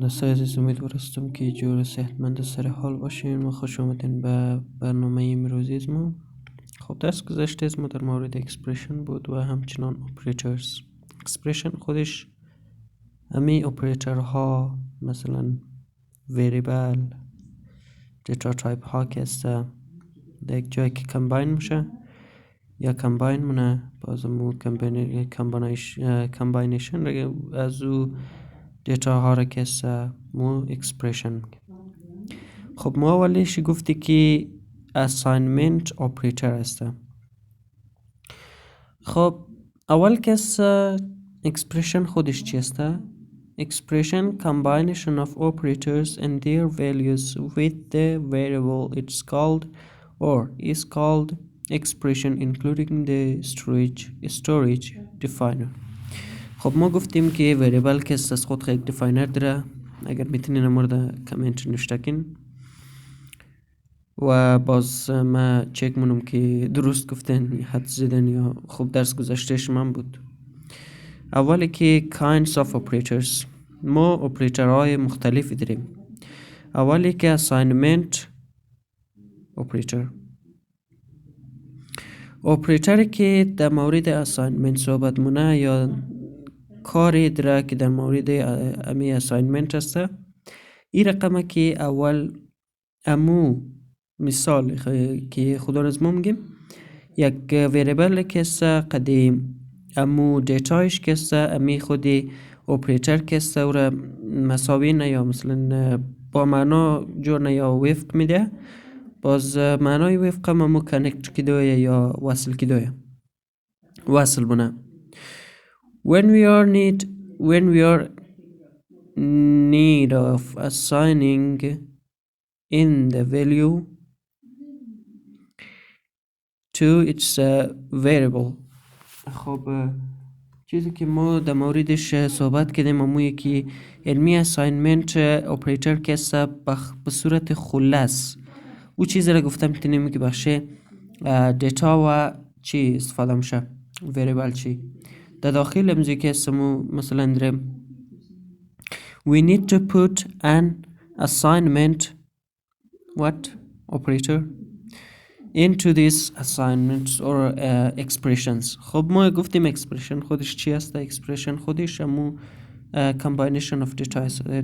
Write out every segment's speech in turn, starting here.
دوستای عزیز، امیدوار هستم که جور صحتمند و سر حال باشین و خوش آمدین به برنامه امروزی ما. خب درس گذشته ما در مورد اکسپرشن بود و همچنان اپریتورز. اکسپرشن خودش همین اپریتورها مثلا وریبل، دیتا تایپ ها که است در یک جایی که کمباین میشه یا کمباین مونه، بازمو کمباینیشن از او دیتا ها را که است مو اکسپرشن. خب ما اولیش گفتی که اساینمنت اپریتر است. خب اول که است اکسپرشن خودش چی است؟ Expression combination of operators and their values with the variable it's called or is called expression including the storage definer. خب ما گفتیم که variable که است از خود یک definer داره. اگر میتونین مورد کامنت نوشته کن و باز ما چک منم که درست گفتن حد زدن یا خوب درس گذشته شما بود. اولی که kinds of operators، ما اپریترهای مختلفی داریم. اولی که assignment operator، اپریتری که در مورد assignment صحبت مونه یا کاری داره که در مورد امی assignment است. این رقمه که اول امو مثال که خدا نظمو میگیم یک وریبل که است قدیم امو دیتایش که است امی خودی اپریتر که است و را مساوی نه یا مثلا با معنا جور نه یا وفق میده. باز معنای وفق امو کنکت کدوه یا وصل کدوه وصل بونه. when we are need of assigning in the value to its variable. خب چیزی که ما در موردش صحبت کردیم امویه که علمی اساینمنت اپریتر که است به صورت خلاص او چیزی را گفتم تینیم که بخشه دیتا و چی استفاده میشه وریبل چی در داخل امزی که استمو مثلا درم we need to put an assignment operator into these assignments or expressions. خب ما گفتیم expression خودش چی است؟ expression خودش همون combination of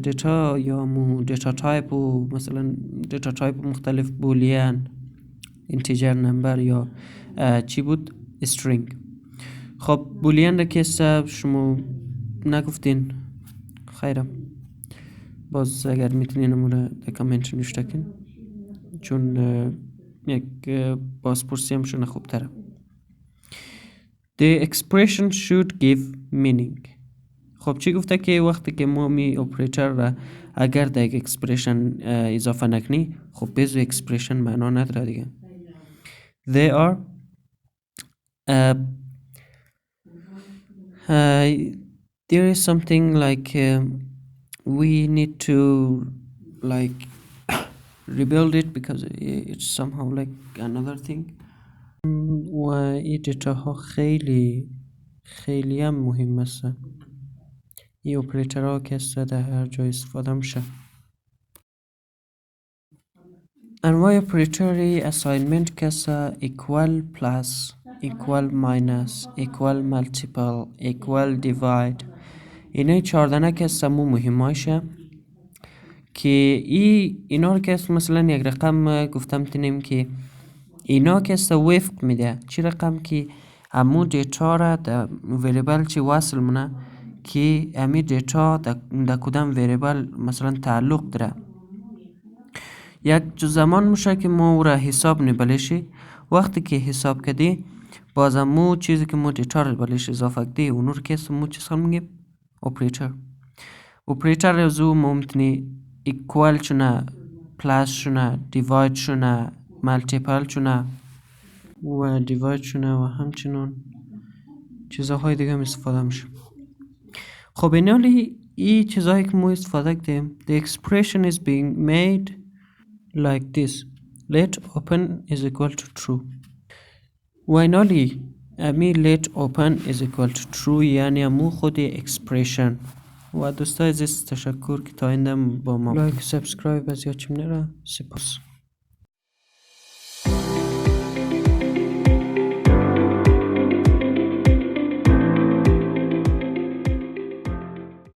data یا همون data type و مثلا data type مختلف بولیان integer number یا چی بود string. خب بولیان را که شما نگفتین خیرم، باز اگر میتونین امورا در کامنت نوشته کن چون یک بازپرسی هم شونه خوب تره. The expression should give meaning. خب چی گفته که وقتی که ما می اپریتر را اگر در یک اکسپریشن اضافه نکنی خب بیزو اکسپریشن معنا نداره دیگه. They are there is something like we need to like rebuild it because it's somehow like another thing. و این دیتا ها خیلی هم مهم است. این اپریتر ها که است در هر جای استفاده میشه. انواع اپریتری اساینمنت که است equal plus equal minus equal multiple equal divide اینه 14 که است مو مهمایشه که اینا رو که مثلا یک رقم گفتم تینیم که اینا که است وفق میده چی رقم که همون دیتا را در وریبل چی وصل مونه که همین دیتا در کدام وریبل مثلا تعلق داره. یک زمان میشه که ما او را حساب نبلیشی وقتی که حساب کردی باز همون چیزی که ما دیتا را بلیش اضافه کردی اونو رو که است مو چیز خواهم میگیم اپریتر از او ممتنی equal چونه پلاس چونه دیواید چونه ملتیپل چونه و دیواید چونه و همچنان چیزهای دیگه هم استفاده میشه. خب این چیزهایی که ما استفاده کردیم the expression is being made like this let open is equal to true و اینالی امی let open is equal to true یعنی امو خود expression و دوستای عزیز تشکر که تا ایندم با ما لایک و سابسکرایب از یاد چم نره. سپاس.